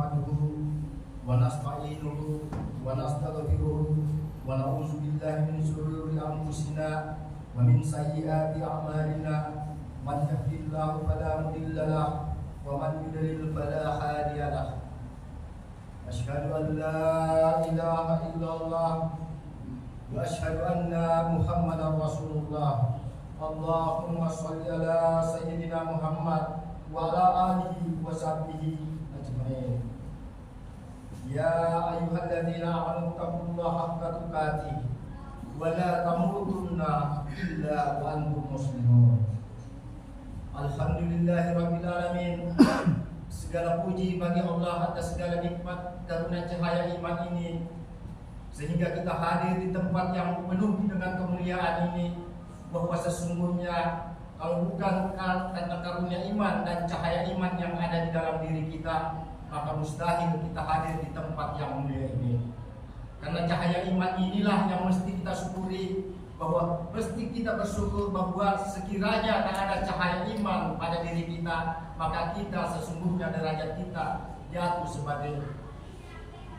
nahmaduhu wa nasta'inuhu wa nastaghfiruhu wa na'udzu billahi min shururi anfusina wa min sayyiati a'malina. Man yahdihillahu fala mudilla lahu wa man yudlil fala hadiya lahu. Asyhadu an la ilaha illallah wa asyhadu anna Muhammadar Rasulullah. Allahumma shalli ala sayyidina Muhammad wa ala alihi wa sahbihi ajma'in. Ya ayyuhalladzina amanu taqullaha haqqa tuqatih wa la tamutunna illa wa antum muslimun. Alhamdulillahirabbil alamin. Segala puji bagi Allah atas segala nikmat karunia cahaya iman ini, sehingga kita hadir di tempat yang penuh dengan kemuliaan ini. Bahwa sesungguhnya kalau bukan karena karunia iman dan cahaya iman yang ada di dalam diri kita, maka mustahil kita hadir di tempat yang mulia ini. Karena cahaya iman inilah yang mesti kita syukuri, bahwa mesti kita bersyukur bahwa sekiranya tak ada cahaya iman pada diri kita, maka kita sesungguhnya derajat kita jatuh sebagai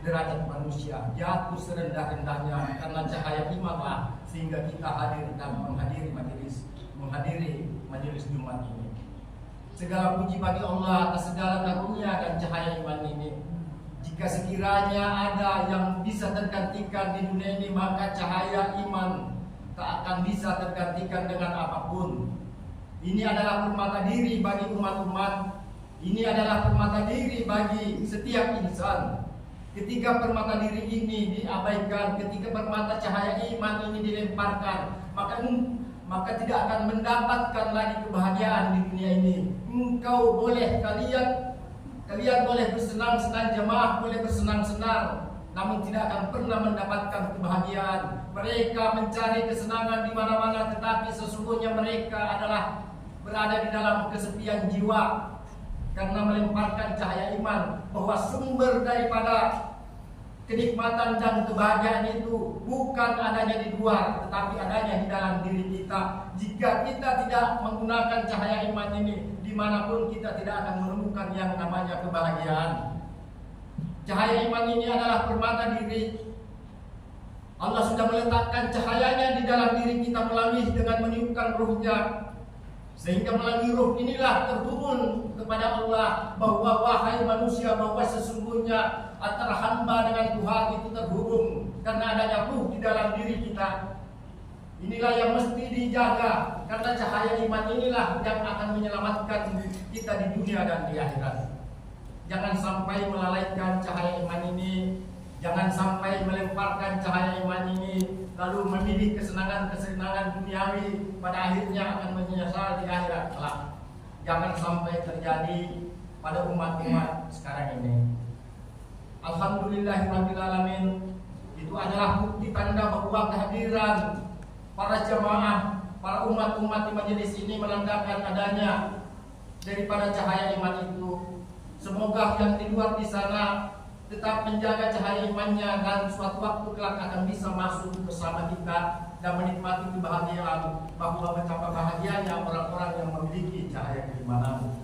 derajat manusia, jatuh serendah-rendahnya karena cahaya imanlah sehingga kita hadir dan menghadiri majelis Jumat ini. Segala puji bagi Allah atas segala karunia dan cahaya iman ini. Jika sekiranya ada yang bisa tergantikan di dunia ini, maka cahaya iman tak akan bisa tergantikan dengan apapun. Ini adalah permata diri bagi umat-umat. Ini adalah permata diri bagi setiap insan. Ketika permata diri ini diabaikan, ketika permata cahaya iman ini dilemparkan, maka tidak akan mendapatkan lagi kebahagiaan di dunia ini. Kalian boleh bersenang-senang, jemaah boleh bersenang-senang, namun tidak akan pernah mendapatkan kebahagiaan. Mereka mencari kesenangan di mana-mana, tetapi sesungguhnya mereka adalah berada di dalam kesepian jiwa. Karena melemparkan cahaya iman, bahwa sumber daripada kenikmatan dan kebahagiaan itu bukan adanya di luar, tetapi adanya di dalam diri kita. Jika kita tidak menggunakan cahaya iman ini, dimanapun kita tidak akan menemukan yang namanya kebahagiaan. Cahaya iman ini adalah permata diri. Allah sudah meletakkan cahayanya di dalam diri kita melalui dengan meniupkan ruhnya, sehingga melalui ruh inilah terhubung kepada Allah, bahwa wahai manusia, bahwa sesungguhnya antara hamba dengan Tuhan itu terhubung karena adanya ruh di dalam diri kita. Inilah yang mesti dijaga, karena cahaya iman inilah yang akan menyelamatkan kita di dunia dan di akhirat. Jangan sampai melalaikan cahaya iman ini, jangan sampai melemparkan cahaya iman ini lalu memilih kesenangan-kesenangan duniawi, pada akhirnya akan menyesal di akhirat kelak. Jangan sampai terjadi pada umat-umat sekarang ini. Alhamdulillahirabbil alamin. Itu adalah bukti tanda bahwa kehadiran para jamaah, para umat-umat di majelis ini menandakan adanya daripada cahaya iman itu. Semoga yang di luar di sana tetap menjaga cahaya imannya, dan suatu waktu kelak akan bisa masuk bersama kita dan menikmati kebahagiaan, bahwa betapa bahagianya orang-orang yang memiliki cahaya keimanan.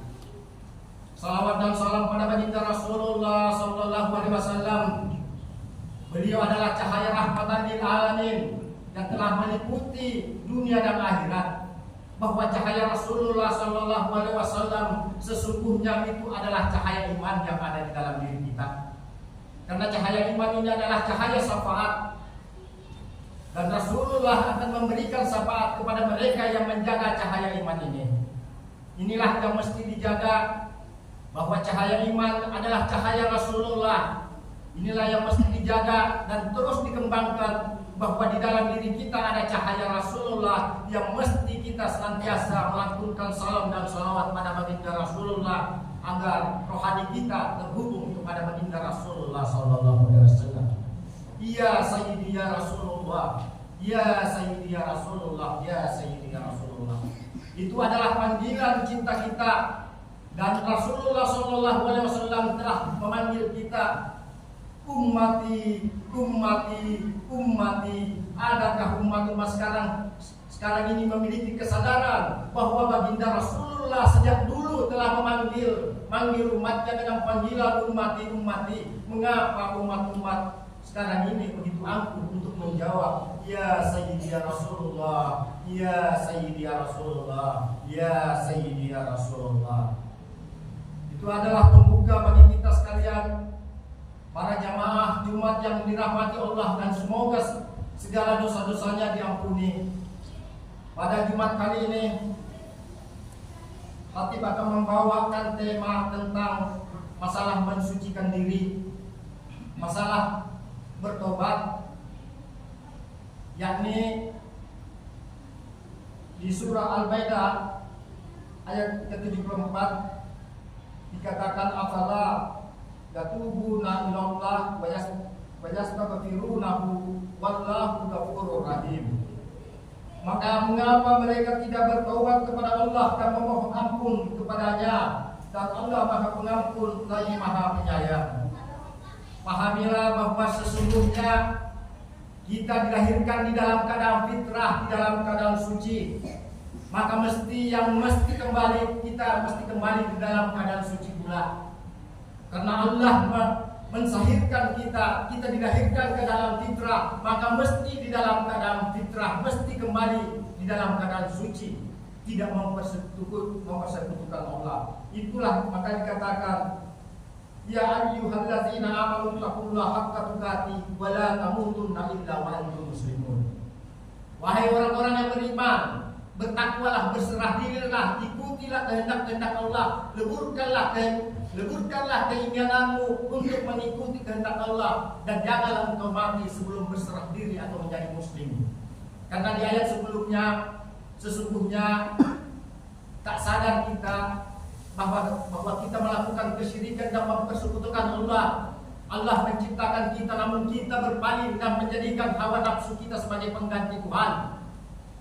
Salawat dan salam pada baginda Rasulullah sallallahu alaihi wasallam. Beliau adalah cahaya rahmatan lil alamin yang telah meliputi dunia dan akhirat. Bahwa cahaya Rasulullah sallallahu alaihi wasallam sesungguhnya itu adalah cahaya iman yang ada di dalam diri kita. Karena cahaya iman ini adalah cahaya syafaat, dan Rasulullah akan memberikan syafaat kepada mereka yang menjaga cahaya iman ini. Inilah yang mesti dijaga, bahwa cahaya iman adalah cahaya Rasulullah. Inilah yang mesti dijaga dan terus dikembangkan, bahwa di dalam diri kita ada cahaya Rasulullah yang mesti kita senantiasa melantunkan salam dan salawat pada baginda Rasulullah, agar rohani kita terhubung kepada baginda Rasulullah sallallahu alaihi wasallam. Ya Sayyidi ya Rasulullah, ya Sayyidi ya Rasulullah, ya Sayyidi ya Rasulullah. Itu adalah panggilan cinta kita, dan Rasulullah sallallahu alaihi wasallam telah memanggil kita, ummati, ummati, ummati. Adakah umat-umat sekarang ini memiliki kesadaran bahwa baginda Rasulullah sejak dulu Rasul telah manggil umatnya dengan panggilan ummati. Mengapa umat-umat sekarang ini begitu angkuh untuk menjawab, ya Sayyidi ya Rasulullah, ya Sayyidi ya Rasulullah, ya Sayyidi ya Rasulullah. Itu adalah pembuka bagi kita sekalian, para jamaah Jumat yang dirahmati Allah, dan semoga segala dosa-dosanya diampuni. Pada Jumat kali ini Khatib akan membawakan tema tentang masalah mensucikan diri, masalah bertobat, yakni di surah Al-Baqarah ayat ke-74 dikatakan afala yatubuna ilallah wa yastaghfirunahu wallahu ghafurur rahim. Maka mengapa mereka tidak bertaubat kepada Allah dan memohon ampun kepadanya, dan Allah Maha Pengampun lagi Maha Penyayang. Pahamilah bahwa sesungguhnya kita dilahirkan di dalam keadaan fitrah, di dalam keadaan suci. Maka kita mesti kembali di dalam keadaan suci pula. Karena Allah mensahirkan kita dilahirkan ke dalam fitrah, maka mesti di dalam keadaan fitrah, mesti kembali di dalam keadaan suci, tidak mempersekutukan Allah. Itulah maka dikatakan, ya ayyuhallazina amanu taqullaha haqqa tuqatih wa la tamutunna illa wa antum muslimun. Wahai orang-orang yang beriman, bertakwalah, berserah dirilah, ikutilah kehendak-kehendak Allah, leburkanlah keinginanmu untuk mengikuti kehendak Allah, dan janganlah engkau mati sebelum berserah diri atau menjadi muslim. Karena di ayat sebelumnya sesungguhnya tak sadar kita bahwa kita melakukan kesyirikan dan mempersekutukan Allah. Allah menciptakan kita, namun kita berpaling dan menjadikan hawa nafsu kita sebagai pengganti Tuhan.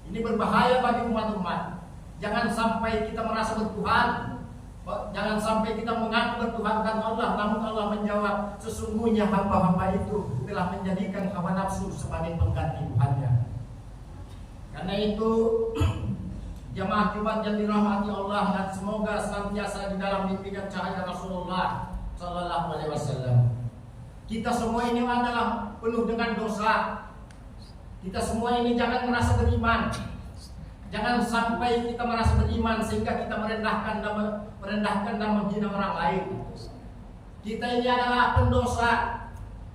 Ini berbahaya bagi umat-umat. Jangan sampai kita merasa bertuhan, jangan sampai kita mengaku bertuhankan Allah, namun Allah menjawab, sesungguhnya hamba-hamba itu telah menjadikan hawa nafsu sebagai pengganti Tuhannya. Karena itu jamaah Jumat yang dirahmati Allah, dan semoga senantiasa di dalam bimbingan cahaya Rasulullah Sallallahu Alaihi Wasallam. Kita semua ini adalah penuh dengan dosa. Kita semua ini jangan merasa beriman. Jangan sampai kita merasa beriman sehingga kita merendahkan dan menghina orang lain. Kita ini adalah pendosa.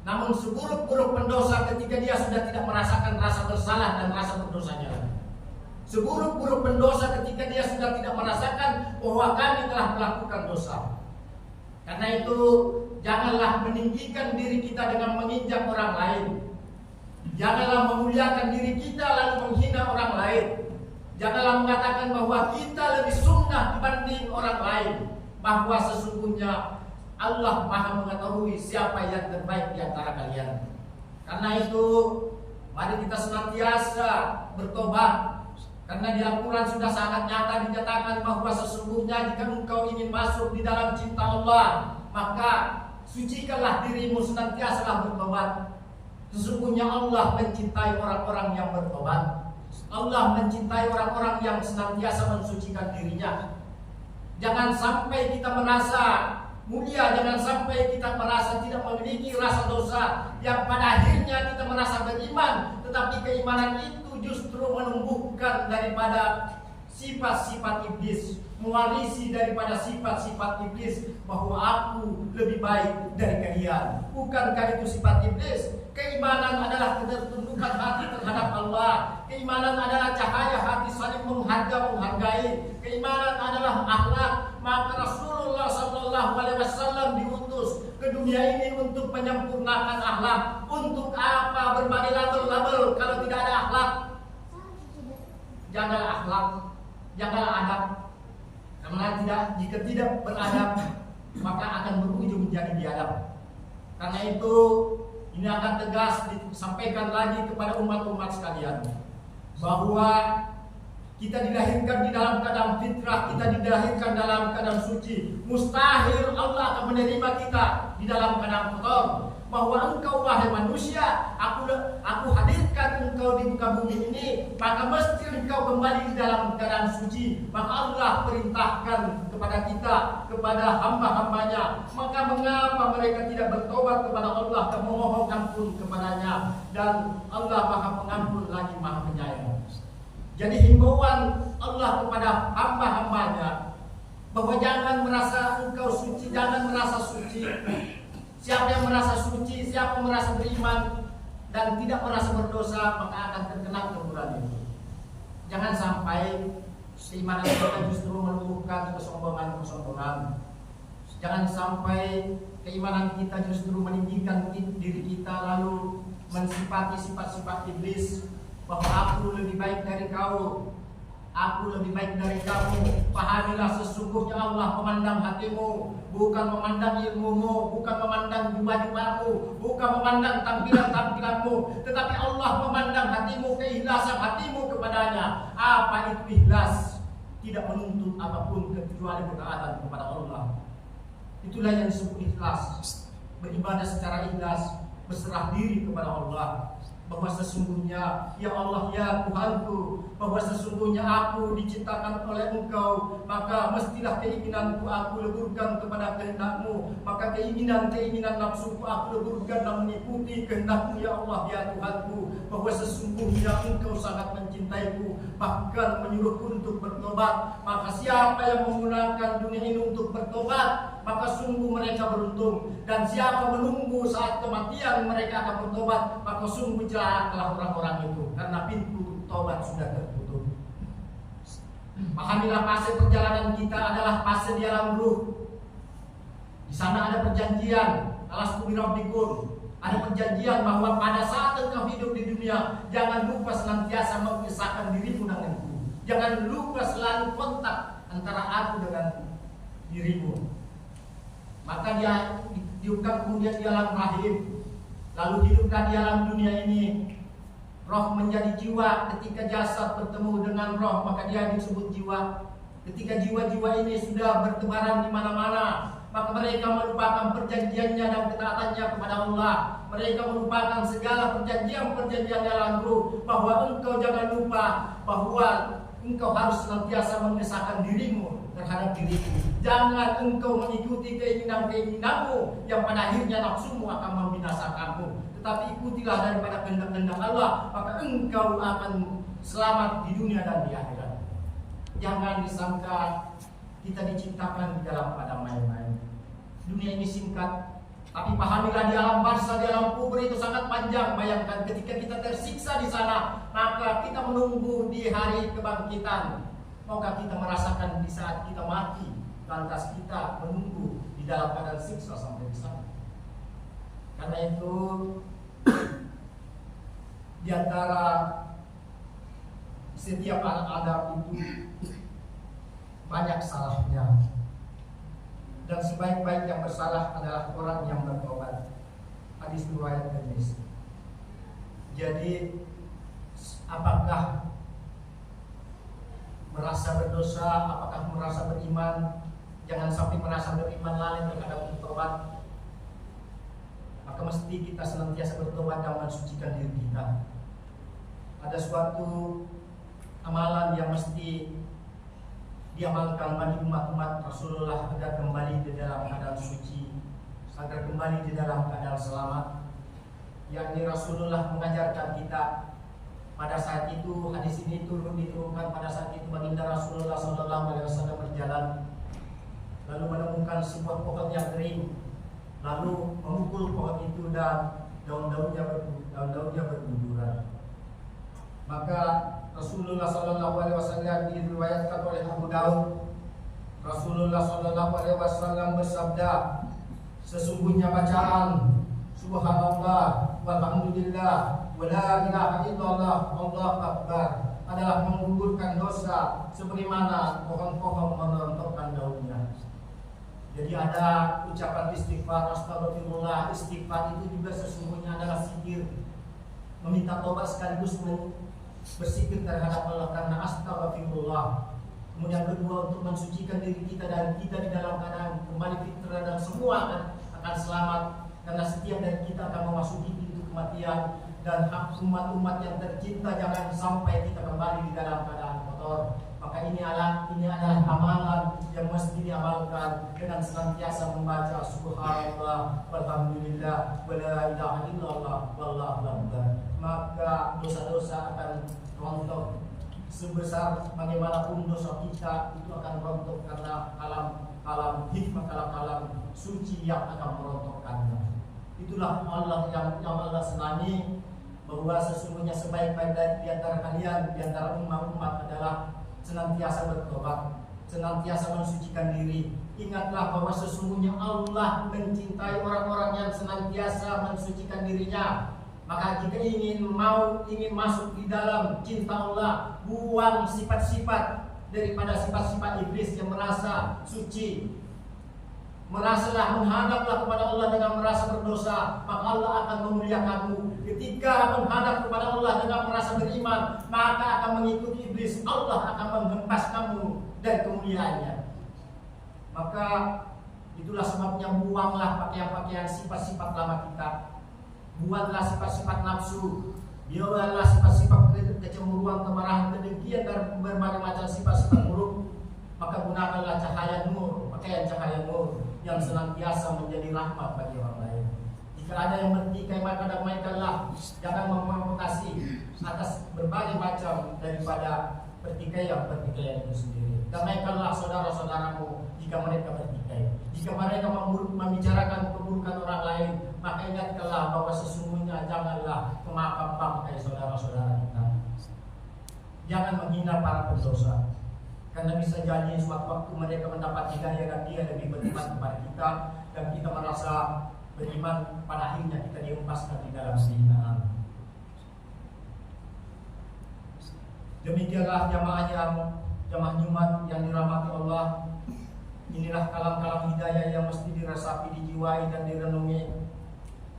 Namun seburuk-buruk pendosa ketika dia sudah tidak merasakan rasa bersalah dan rasa berdosanya lagi. Seburuk-buruk pendosa ketika dia sudah tidak merasakan bahwa kami telah melakukan dosa. Karena itu janganlah meninggikan diri kita dengan menginjak orang lain. Janganlah memuliakan diri kita lalu menghina orang lain. Janganlah mengatakan bahwa kita lebih sunnah dibanding orang lain. Bahwa sesungguhnya Allah Maha mengetahui siapa yang terbaik di antara kalian. Karena itu mari kita senantiasa bertobat. Karena di Al-Quran sudah sangat nyata dinyatakan bahwa sesungguhnya jika engkau ingin masuk di dalam cinta Allah, maka sucikanlah dirimu, senantiasalah bertobat. Sesungguhnya Allah mencintai orang-orang yang bertobat. Allah mencintai orang-orang yang senantiasa mensucikan dirinya. Jangan sampai kita merasa mulia, jangan sampai kita merasa tidak memiliki rasa dosa, yang pada akhirnya kita merasa beriman, tetapi keimanan itu justru menumbuhkan daripada sifat-sifat iblis, mewarisi daripada sifat-sifat iblis, bahwa aku lebih baik dari kalian. Bukankah itu sifat iblis? Keimanan adalah ketertundukan hati terhadap Allah. Keimanan adalah cahaya hati saling menghargai. Keimanan adalah akhlak. Maka Rasulullah Sallallahu Alaihi Wasallam diutus ke dunia ini untuk menyempurnakan akhlak. Untuk apa berbagai label-label kalau tidak ada akhlak? Janganlah akhlak, janganlah adab. Karena jika tidak beradab, maka akan berujung menjadi biadab. Karena itu ini akan tegas disampaikan lagi kepada umat-umat sekalian, bahwa Kita dilahirkan di dalam keadaan fitrah, kita dilahirkan dalam keadaan suci. Mustahil Allah akan menerima kita di dalam keadaan kotor. Bahwa engkau wahai manusia, aku hadirkan engkau di muka bumi ini, maka mesti engkau kembali di dalam keadaan suci. Maka Allah perintahkan kepada kita, kepada hamba-hambanya. Maka mengapa mereka tidak bertobat kepada Allah dan memohon ampun kepadanya? Dan Allah Maha Pengampun lagi Maha Penyayang. Jadi himbauan Allah kepada hamba-hambanya bahwa jangan merasa engkau suci, jangan merasa suci. Siapa yang merasa suci, siapa yang merasa beriman dan tidak merasa berdosa, maka akan terkena teguran itu. Jangan sampai keimanan kita justru menumbuhkan kesombongan. Jangan sampai keimanan kita justru meninggikan diri kita lalu mensifati sifat-sifat iblis. Bahwa aku lebih baik dari kau, aku lebih baik dari kamu. Pahamilah sesungguhnya Allah memandang hatimu, bukan memandang ilmumu, bukan memandang jubah-jubahmu, bukan memandang tampilan-tampilanmu, tetapi Allah memandang hatimu, keikhlasan hatimu kepadanya. Apa itu ikhlas? Tidak menuntut apapun kecuali ketaatan kepada Allah. Itulah yang disebut ikhlas. Beribadah secara ikhlas, berserah diri kepada Allah. Bahwa sesungguhnya ya Allah ya Tuhanku, bahwa sesungguhnya aku diciptakan oleh Engkau, maka mestilah keinginanku aku leburkan kepada kehendak-Mu, maka keinginan nafsuku aku leburkan dan mengikuti kehendak-Mu ya Allah ya Tuhanku. Bahwa sesungguhnya Engkau sangat mencintaiku, bahkan menyuruhku untuk bertobat. Maka siapa yang menggunakan dunia ini untuk bertobat, maka sungguh mereka beruntung. Dan siapa menunggu saat kematian mereka akan bertobat, maka sungguh celakalah orang-orang itu, karena pintu tobat sudah tertutup. Pahamilah fase perjalanan kita adalah fase di alam ruh. Di sana ada perjanjian, alastu birabbikum. Ada perjanjian bahwa pada saat engkau hidup di dunia, jangan lupa senantiasa mengisahkan dirimu denganku. Jangan lupa selalu kontak antara aku dengan dirimu. Maka dia dihidupkan kemudian di alam rahim. Lalu hiduplah di alam dunia ini. Roh menjadi jiwa. Ketika jasad bertemu dengan roh, maka dia disebut jiwa. Ketika jiwa-jiwa ini sudah bertebaran di mana-mana, maka mereka melupakan perjanjiannya dan ketaatannya kepada Allah. Mereka melupakan segala perjanjian-perjanjian dalam ruh. Bahwa engkau jangan lupa bahwa engkau harus senantiasa mengesahkan dirimu terhadap diriku. Jangan engkau mengikuti keinginan-keinginanmu yang pada akhirnya nafsumu akan membinasakanmu. Tetapi ikutilah daripada kehendak-kehendak Allah, maka engkau akan selamat di dunia dan di akhirat. Jangan disangka kita diciptakan di dalam keadaan main-main. Dunia ini singkat, tapi pahamilah di alam barzah, di alam kubur itu sangat panjang. Bayangkan ketika kita tersiksa di sana, maka kita menunggu di hari kebangkitan. Maukah kita merasakan di saat kita mati, lantas kita menunggu di dalam keadaan siksa sampai di sana? Karena itu di antara setiap adab itu banyak salahnya. Dan sebaik-baik yang bersalah adalah orang yang bertobat. Hadis riwayat Tirmizi. Jadi apakah merasa berdosa, apakah merasa beriman? Jangan sampai merasa beriman lalai terhadap bertobat. Maka mesti kita senantiasa bertobat dan mensucikan diri kita. Ada suatu amalan yang mesti diamalkan bagi umat-umat Rasulullah agar kembali di dalam keadaan suci, agar kembali di dalam keadaan selamat. Yakni Rasulullah mengajarkan kita pada saat itu, hadis ini diturunkan pada saat itu baginda Rasulullah SAW berjalan, lalu menemukan sebuah pohon yang kering, lalu memukul pohon itu dan daun-daunnya berguguran. Maka Rasulullah SAW diriwayatkan oleh Abu Daud. Rasulullah SAW bersabda, sesungguhnya bacaan Subhanallah walhamdulillah wala ilaha illallah Allahu akbar adalah menggugurkan dosa sebagaimana pohon-pohon merontokkan daunnya. Jadi ada ucapan istighfar, astagfirullah. Istighfar itu juga sesungguhnya adalah zikir, meminta tobat sekaligus bersikir terhadap Allah karena astagfirullah. Kemudian kedua, untuk mensucikan diri kita dan kita di dalam keadaan kembali fitrah dan semua akan selamat, karena setiap dari kita akan memasuki pintu kematian. Dan hak umat-umat yang tercinta jangan sampai kita kembali di dalam keadaan kotor. Maka ini adalah amalan yang mesti diamalkan dengan senantiasa membaca subhanallah walhamdulillah wala ilaha illallah wallahu akbar. Maka dosa-dosa akan rontok. Sebesar bagaimanapun dosa kita itu akan rontok karena kalam hikmah, kalam suci yang akan merontokkannya. Itulah Allah yang Allah senangi, bahwa sesungguhnya sebaik-baik di antara kalian, di antara umat adalah senantiasa bertobat, senantiasa mensucikan diri. Ingatlah bahwa sesungguhnya Allah mencintai orang-orang yang senantiasa mensucikan dirinya. Maka jika ingin masuk di dalam cinta Allah, buang sifat-sifat daripada sifat-sifat iblis yang merasa suci. Merasalah, menghadaplah kepada Allah dengan merasa berdosa, maka Allah akan memuliakanmu. Ketika menghadap kepada Allah dengan merasa beriman, maka akan mengikuti iblis. Allah akan menghempaskanmu dari kemuliaannya. Maka itulah sebabnya buanglah pakaian-pakaian sifat-sifat lama kita. Buatlah sifat-sifat nafsu, biarlah sifat-sifat kecemburuan, kemarahan, kedengkian dan berbagai macam sifat-sifat buruk. Maka gunakanlah cahaya nur, pakaian cahaya nur yang senantiasa menjadi rahmat bagi orang lain. Jika ada yang bertikai, maka damaikanlah, jangan memprovokasi atas berbagai macam daripada pertikaian itu sendiri. Damaikanlah saudara-saudaramu jika mereka bertikai. Jika mereka membicarakan keburukan orang lain, maka ingatkanlah bahwa sesungguhnya janganlah kemakan-makan saudara-saudara kita. Jangan menghina para pendosa, karena bisa jadi suatu waktu mereka mendapat hidayah dan dia lebih beriman kepada kita, dan kita merasa beriman, pada akhirnya kita dihempaskan di dalam kehinaan. Demikianlah jamaah Jumat yang dirahmati Allah. Inilah kalam-kalam hidayah yang mesti dirasapi, dijiwai dan direnungi,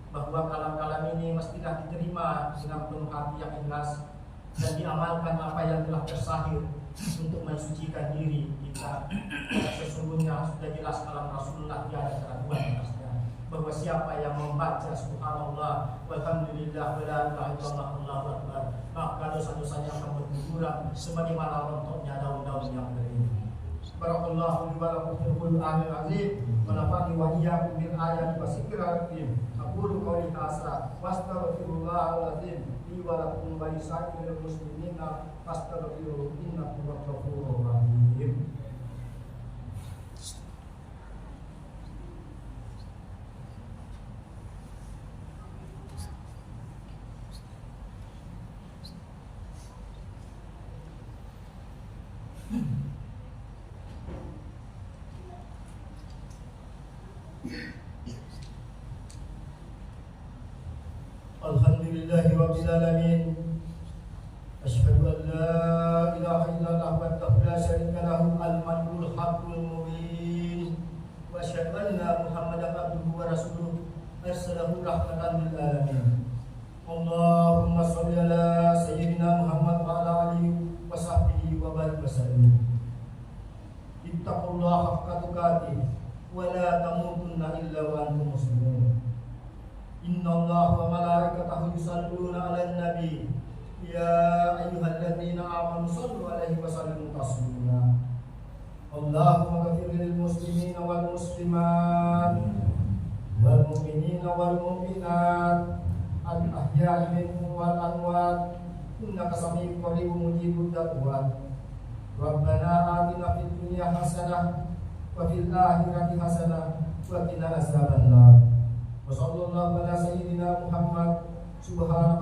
bahwa kalam-kalam ini mestilah diterima dengan penuh hati yang ikhlas dan diamalkan apa yang telah tersahir untuk mensucikan diri kita. Sesungguhnya sudah jelas kalam Rasulullah tiada keraguan atasnya, bahwa siapa yang membaca subhanallah walhamdulillah wala ilaha illallah wallahu akbar, maka dosa-dosanya akan berguguran sebagaimana rontoknya daun-daun yang kering. Barakallahu li wa lakum fil Qur'anil azim wa nafa'ani wa iyyakum bil ayati wasikril hakim. Aqulu qawli hadza wa astaghfirullahal azim li wa lakum wa lisa'iril muslimina fastaghfiruhu innahu huwal ghafurur rahim. Alhamdulillahi rabbil alamin. Asyhadu an la ilaha illallah wahdahu la syarika lahu al-malikul haqqul mubin. Wa asyhadu anna Muhammadan abduhu wa rasuluh arsalahu rahmatan lil alamin. Allahumma shalli ala sayyidina Muhammad wa ala alihi wa sahbihi wa barik wasallim. Ittaqullaha haqqa tuqatih wa la tamutunna illa wa antum muslimun. Inna Allah wa malaikatahu yusalluna 'alan nabi ya ayyuhalladzina amanu sallu 'alaihi wa sallimu taslima. Allahumma ighfir lil muslimina wal muslimat wal mu'minina wal mu'minat al ahya'i minhum wal amwat innaka sami'un qaribun mujibud da'wat. Rabbana atina fid dunya hasanah wa fil akhirati hasanah wa qina azabannar. Wassallallahu ala sayyidina Muhammad. Subhana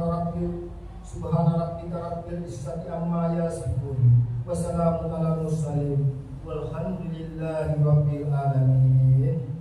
rabbika rabbil izzati amma yasifun. Wassalamun ala mursalin. Walhamdulillahi rabbil alamin.